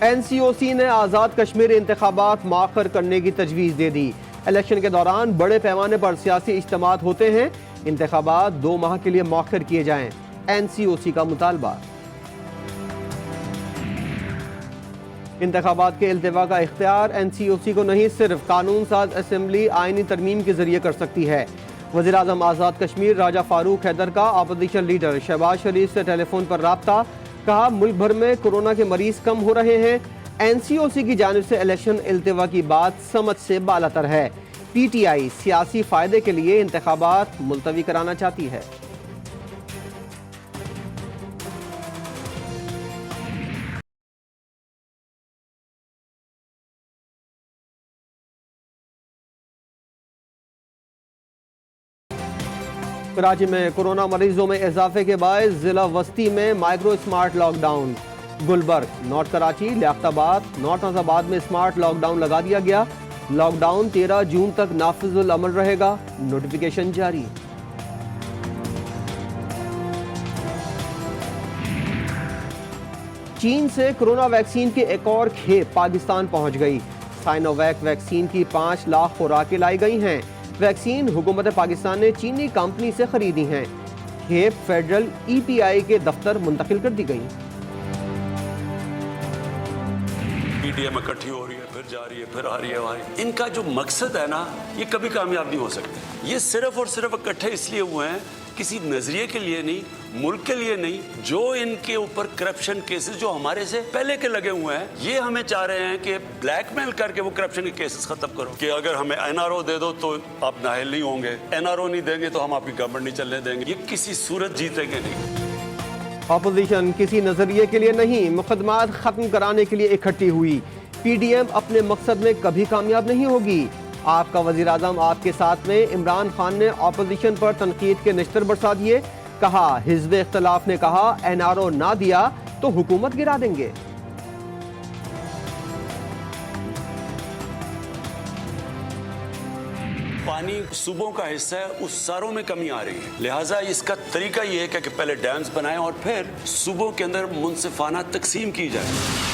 NCOC ने आज़ाद कश्मीर इंतखाबात मौखर करने की तजवीज़ दे दी। इलेक्शन के दौरान बड़े पैमाने पर सियासी इज्तिमात होते हैं, इंतखाबात 2 माह के लिए मौखर किए जाएं। NCOC का मुतालबा। इंतखाबात के इल्तिवा का इख्तियार NCOC को नहीं, सिर्फ कानून साज असम्बली आइनी तरमीम के जरिए कर सकती है। वज़ीर आज़म आज़ाद कश्मीर राजा फारूक हैदर का अपोजिशन लीडर शहबाज शरीफ से टेलीफोन पर राब्ता। कहा, मुल्क भर में कोरोना के मरीज कम हो रहे हैं। NCOC की जानिब से इलेक्शन इल्तिवा की बात समझ से बालातर है। PTI सियासी फायदे के लिए इंतखाबात मुलतवी कराना चाहती है। कराची में कोरोना मरीजों में इजाफे के बायस जिला वस्ती में micro smart lockdown. Gulberg, north Karachi, Liaquatabad, north Nazimabad में स्मार्ट लॉकडाउन लगा दिया गया। लॉकडाउन 13 जून तक नाफिजुल अमल रहेगा, नोटिफिकेशन जारी। चीन से कोरोना वैक्सीन की एक और खेप पाकिस्तान पहुंच गई। साइनोवैक वैक्सीन की 5 लाख खुराकें लाई गई हैं। वैक्सीन हुकूमत पाकिस्तान ने चीनी कंपनी से खरीदी हैं। खेप फेडरल EPI के दफ्तर मुंतकिल कर दी गई। PDM इकट्ठी हो रही है, फिर जा रही है, फिर आ रही है वहाँ। इनका जो मकसद है ना, ये कभी कामयाब नहीं हो सकते। ये सिर्फ और सिर्फ इकट्ठे इसलिए हुए हैं, किसी नजरिए के लिए नहीं, मुल्क के लिए नहीं। जो इनके ऊपर करप्शन केसेस जो हमारे से पहले के लगे हुए हैं, ये हमें चाह रहे हैं कि ब्लैकमेल करके वो करप्शन के केसेस खत्म करो। कि अगर हमें NRO दे दो तो आप नाअहल नहीं होंगे, NRO नहीं देंगे तो हम आपकी गवर्नमेंट नहीं चलने देंगे। ये किसी सूरत जीतेंगे नहीं। अपोजिशन किसी नजरिए के लिए नहीं, मुकदमात खत्म कराने के लिए इकट्ठी हुई। PDM अपने मकसद में कभी कामयाब नहीं होगी। आपका वजीर आजम आपके साथ में। इमरान खान ने अपोजिशन पर तनकीद के नश्तर बरसा दिए। कहा, हिज़्ब इख्तिलाफ ने कहा NRO ना दिया तो हुकूमत गिरा देंगे। पानी सूबों का हिस्सा है, उस सारों में कमी आ रही है। लिहाजा इसका तरीका ये है कि पहले डैम्स बनाएं और फिर सूबों के अंदर मुनसिफाना तकसीम की जाए।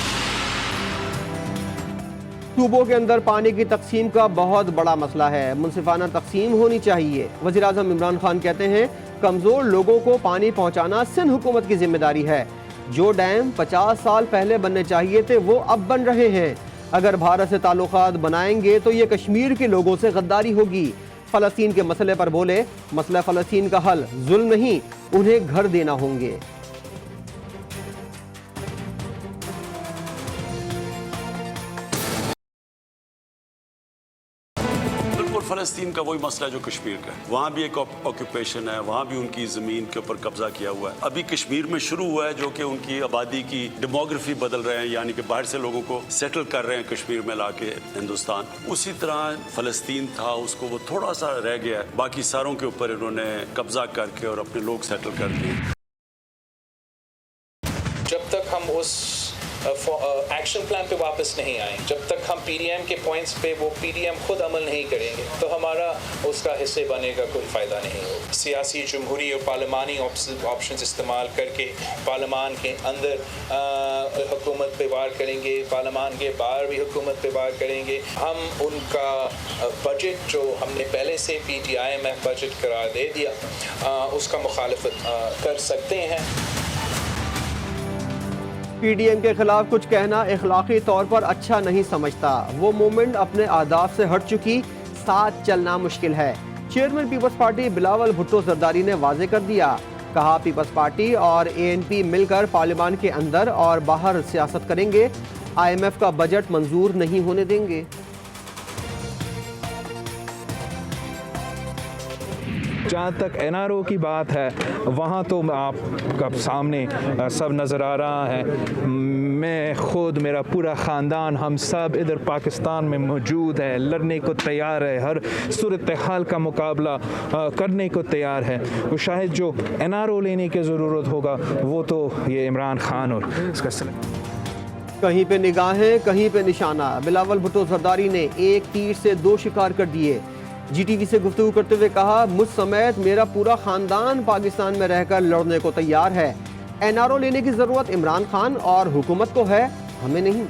सूबों के अंदर पानी की तकसीम का बहुत बड़ा मसला है, मुनसिफाना तकसीम होनी चाहिए। वज़ीर आज़म इमरान खान कहते हैं, कमज़ोर लोगों को पानी पहुँचाना सिंध हुकूमत की जिम्मेदारी है। जो डैम 50 साल पहले बनने चाहिए थे वो अब बन रहे हैं। अगर भारत से ताल्लुकात बनाएंगे तो ये कश्मीर के लोगों से गद्दारी होगी। फ़लस्तीन के मसले पर बोले, मसला फ़लस्तीन का हल जुल्म नहीं, उन्हें घर देना होंगे। फ़लस्तीन का वही मसला है जो कश्मीर का है। वहाँ भी एक ऑक्यूपेशन है, वहाँ भी उनकी ज़मीन के ऊपर कब्जा किया हुआ है। अभी कश्मीर में शुरू हुआ है जो कि उनकी आबादी की डेमोग्राफी बदल रहे हैं, यानी कि बाहर से लोगों को सेटल कर रहे हैं कश्मीर में लाके हिंदुस्तान। उसी तरह फ़लस्तीन था, उसको वो थोड़ा सा रह गया है, बाकी सारों के ऊपर इन्होंने कब्जा करके और अपने लोग सेटल कर दिए। जब तक हम उस एक्शन प्लान पे वापस नहीं आए, जब तक हम PDM के पॉइंट्स पे वो PDM खुद अमल नहीं करेंगे, तो हमारा उसका हिस्से बनने का कोई फ़ायदा नहीं होगा। सियासी, जमहूरी और पार्लिमानी ऑप्शंस इस्तेमाल करके पार्लिमान के अंदर हुकूमत पे वार करेंगे, पार्लिमान के बाहर भी हुकूमत पे वार करेंगे। हम उनका बजट जो हमने पहले से PTIMF बजट करार दे दिया, उसका मुखालफत कर सकते हैं। PDM के खिलाफ कुछ कहना इखलाकी तौर पर अच्छा नहीं समझता। वो मूवमेंट अपने आदाब से हट चुकी, साथ चलना मुश्किल है। Chairman people's party Bilawal Bhutto Zardari ने वाजे कर दिया। कहा, पीपल्स पार्टी और ANP मिलकर पार्लियामान के अंदर और बाहर सियासत करेंगे। IMF का बजट मंजूर नहीं होने देंगे। जहाँ तक NRO की बात है, वहाँ तो आपका सामने सब नज़र आ रहा है। मैं खुद, मेरा पूरा ख़ानदान, हम सब इधर पाकिस्तान में मौजूद है, लड़ने को तैयार है, हर सूरत हाल का मुकाबला करने को तैयार है। वो शायद जो NRO लेने की ज़रूरत होगा वो तो ये इमरान खान और इसका कहीं पे निगाहें, कहीं पे निशाना। बिलावल भुट्टो जरदारी ने एक तीर से 2 शिकार कर दिए। GTV से गुफ्तगू करते हुए कहा, मुझ समेत मेरा पूरा खानदान पाकिस्तान में रहकर लड़ने को तैयार है। NRO लेने की जरूरत इमरान खान और हुकूमत को है। हमें नहीं।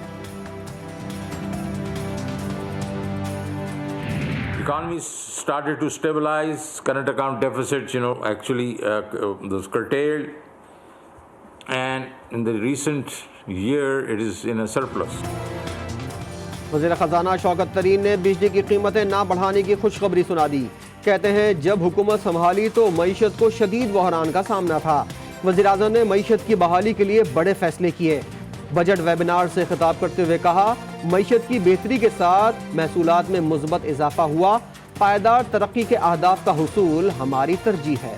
Economy started to stabilize, current account deficits, actually was curtailed, and in the recent year it is in a surplus. वज़ीर ख़ज़ाना शौकत तरीन ने बिजली की कीमतें ना बढ़ाने की खुशखबरी सुना दी। कहते हैं जब हुकूमत संभाली तो मईशत को शदीद बहरान का सामना था। वज़ीर आज़म ने मईशत की बहाली के लिए बड़े फैसले किए। बजट वेबिनार से खिताब करते हुए कहा, मईशत की बेहतरी के साथ महसूलात में मुस्बत इजाफा हुआ। पायदार तरक्की के अहदाफ का हुसूल हमारी तरजीह है।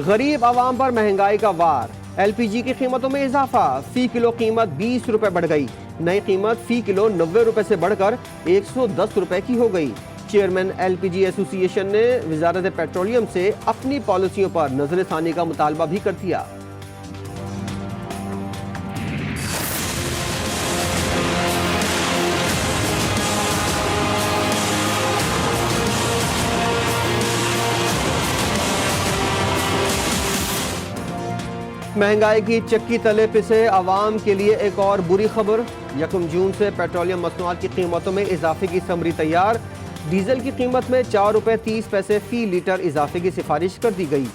गरीब आवाम पर महंगाई का वार। LPG की कीमतों में इजाफा। फी किलो कीमत 20 रुपए बढ़ गई। नई कीमत फी किलो 90 रुपए से बढ़कर 110 रुपए की हो गई। चेयरमैन LPG एसोसिएशन ने वजारत पेट्रोलियम से अपनी पॉलिसियों पर नजरसानी का मुतालबा भी कर दिया। महंगाई की चक्की तले पिसे आवाम के लिए एक और बुरी खबर। 1 जून से पेट्रोलियम मसनूआत की कीमतों में इजाफे की समरी तैयार। डीजल की कीमत में 4 रुपए 30 पैसे फी लीटर इजाफे की सिफारिश कर दी गई।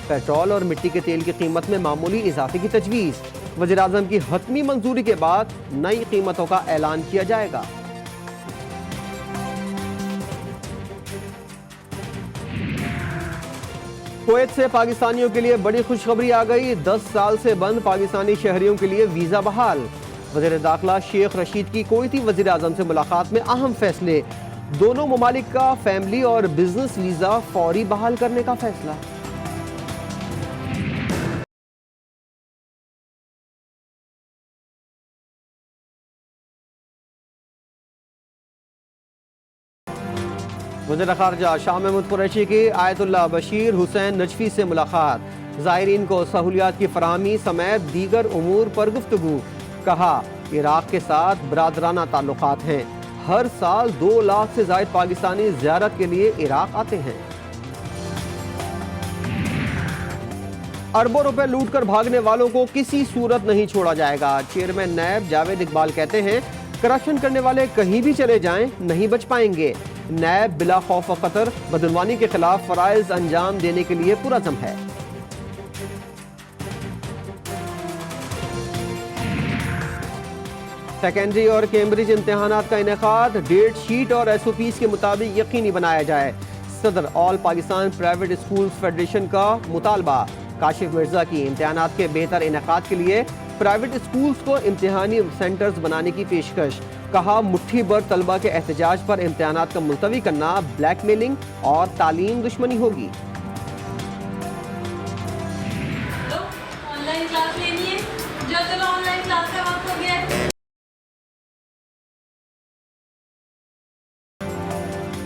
पेट्रोल और मिट्टी के तेल की कीमत में मामूली इजाफे की तजवीज़। वज़ीर आज़म की हतमी मंजूरी के बाद नई कीमतों का ऐलान किया जाएगा। कुवैत से पाकिस्तानियों के लिए बड़ी खुशखबरी आ गई। 10 साल से बंद पाकिस्तानी शहरियों के लिए वीज़ा बहाल। वज़ीर दाखिला शेख रशीद की कुवैती वज़ीर आज़म से मुलाकात में अहम फैसले। दोनों ममालिक का फैमिली और बिजनेस वीज़ा फौरी बहाल करने का फैसला। वज़ीर ख़ारजा शाह महमूद कुरैशी की आयतुल्लाह बशीर हुसैन नजफी से मुलाकात। ज़ायरीन को सहूलियात की फराहमी समेत दीगर उमूर पर गुफ्तगू। कहा, इराक़ के साथ बरादराना ताल्लुक़ात हैं। हर साल 2 लाख से ज़ायद पाकिस्तानी ज़ियारत के लिए इराक़ आते हैं। अरबों रुपए लूट कर भागने वालों को किसी सूरत नहीं छोड़ा जाएगा। चेयरमैन नैब जावेद इकबाल कहते हैं, करप्शन करने वाले कहीं भी चले जाएं, नहीं बच पाएंगे। नैब बिला खौफ व खतर बदनवानी के खिलाफ फराइज अंजाम देने के लिए पुरज़म है। सेकेंडरी और कैम्ब्रिज इम्तिहानात का इनेकाद डेट शीट और SOPs के मुताबिक यकीनी बनाया जाए। सदर all Pakistan private school federation का मुतालबा। काशिफ मिर्जा की इम्तिहानात के बेहतर इनेकाद के लिए प्राइवेट स्कूल्स को इम्तिहानी सेंटर्स बनाने की पेशकश। कहा, मुट्ठी भर तलबा के एहतजाज पर इम्तिहानात का मुलतवी करना ब्लैकमेलिंग और तालीम दुश्मनी होगी। ऑनलाइन क्लास लेनी है, चलो ऑनलाइन क्लास का वक्त हो गया है।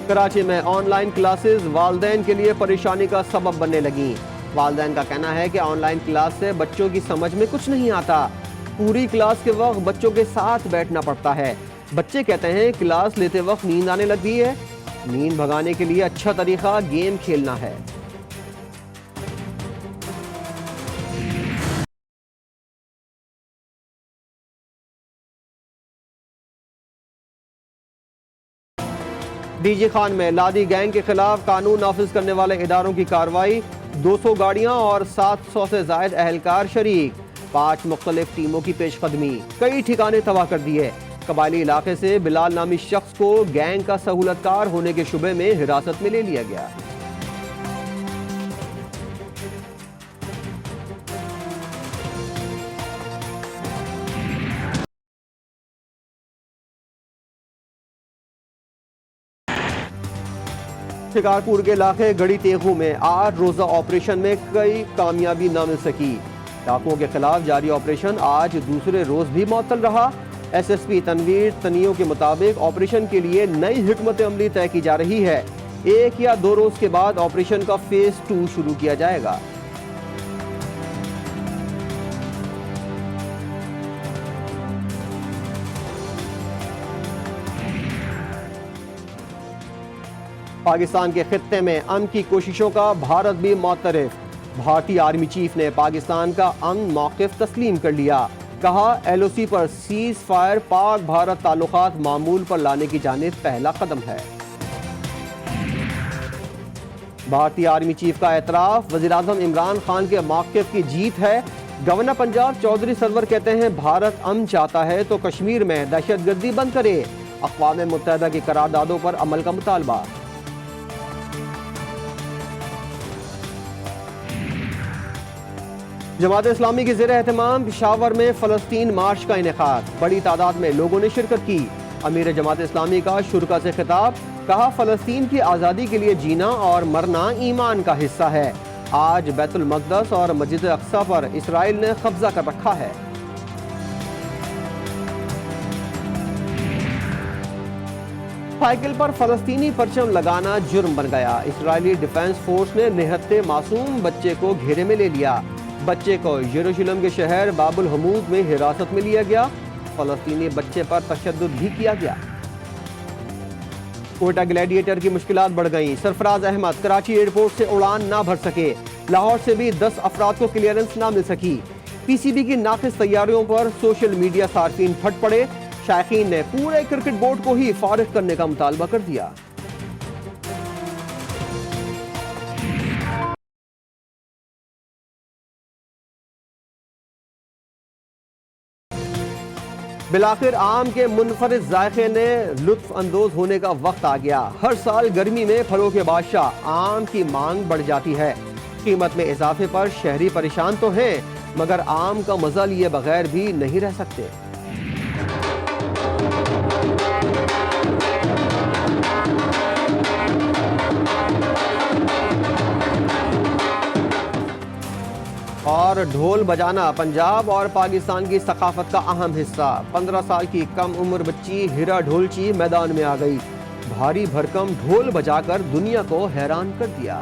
कराची में ऑनलाइन क्लासेस वालदैन के लिए परेशानी का सबब बनने लगी। वालदैन का कहना है कि ऑनलाइन क्लास से बच्चों की समझ में कुछ नहीं आता। पूरी क्लास के वक्त बच्चों के साथ बैठना पड़ता है। बच्चे कहते हैं क्लास लेते वक्त नींद आने लगी है। नींद भगाने के लिए अच्छा तरीका गेम खेलना है। डीजी खान में लादी गैंग के खिलाफ कानून नाफिज करने वाले इदारों की कार्रवाई। 200 गाड़ियां और 700 से जायद अहलकार शरीक। 5 मुख्तलिफ टीमों की पेशकदमी। कई ठिकाने तबाह कर दिए। कबायली इलाके से बिलाल नामी शख्स को गैंग का सहूलतकार होने के शुबे में हिरासत में ले लिया गया। शिकारपुर के इलाके गड़ी तेगू में 8 रोजा ऑपरेशन में कई कामयाबी न मिल सकी। डाकुओं के खिलाफ जारी ऑपरेशन आज दूसरे रोज भी मुअत्तल रहा। SSP तनवीर तनियों के मुताबिक ऑपरेशन के लिए नई हिकमत अमली तय की जा रही है। 1 या 2 रोज के बाद ऑपरेशन का फेज 2 शुरू किया जाएगा। पाकिस्तान के खित्ते में अमन की कोशिशों का भारत भी मुतरफ। भारतीय आर्मी चीफ ने पाकिस्तान का अमन मौक़िफ़ तस्लीम कर लिया। कहा LOC पर सीज फायर पाक भारत ताल्लुकात मामूल पर लाने की जानिब पहला कदम है। भारतीय आर्मी चीफ का एतराफ़, वज़ीर-ए-आज़म इमरान खान के मौक़िफ़ की जीत है। गवर्नर पंजाब चौधरी सरवर कहते हैं भारत अमन चाहता है तो कश्मीर में दहशतगर्दी बंद करे। अक़वाम मुत्तहिदा की करारदादों पर अमल का मुतालबा। जमात इस्लामी के ज़ेर एहतमाम पेशावर में फ़लस्तीन मार्च का इनेकाद, बड़ी तादाद में लोगों ने शिरकत की। अमीर जमात इस्लामी का शुरका से खिताब, कहा फ़लस्तीन की आज़ादी के लिए जीना और मरना ईमान का हिस्सा है। आज बैतुल मक़दस और मस्जिद अक़सा पर इसराइल ने कब्जा कर रखा है। साइकिल पर फ़लस्तीनी परचम लगाना जुर्म बन गया। इजरायली डिफेंस फोर्स ने निहत्ते मासूम बच्चे को घेरे में ले लिया। बच्चे को यरूशलेम के शहर बाबुल हमूद में हिरासत में लिया गया। फ़लस्तीनी बच्चे पर तशद्दुद भी किया गया। कोयटा ग्लैडिएटर की मुश्किलात बढ़ गईं। सरफराज अहमद कराची एयरपोर्ट से उड़ान ना भर सके। लाहौर से भी 10 अफराद को क्लियरेंस ना मिल सकी। PCB की नाक़िस तैयारियों पर सोशल मीडिया सार्फिन फट पड़े। शायकीन ने पूरे क्रिकेट बोर्ड को ही फारिग करने का मुतालबा कर दिया। बिलाखिर आम के मुनफरिद जायके ने लुत्फ अंदोज होने का वक्त आ गया। हर साल गर्मी में फलों के बादशाह आम की मांग बढ़ जाती है। कीमत में इजाफे पर शहरी परेशान तो हैं, मगर आम का मजा लिए बगैर भी नहीं रह सकते। और ढोल बजाना पंजाब और पाकिस्तान की सकाफत का अहम हिस्सा। 15 साल की कम उम्र बच्ची हिरा ढोलची मैदान में आ गई। भारी भरकम ढोल बजाकर दुनिया को हैरान कर दिया।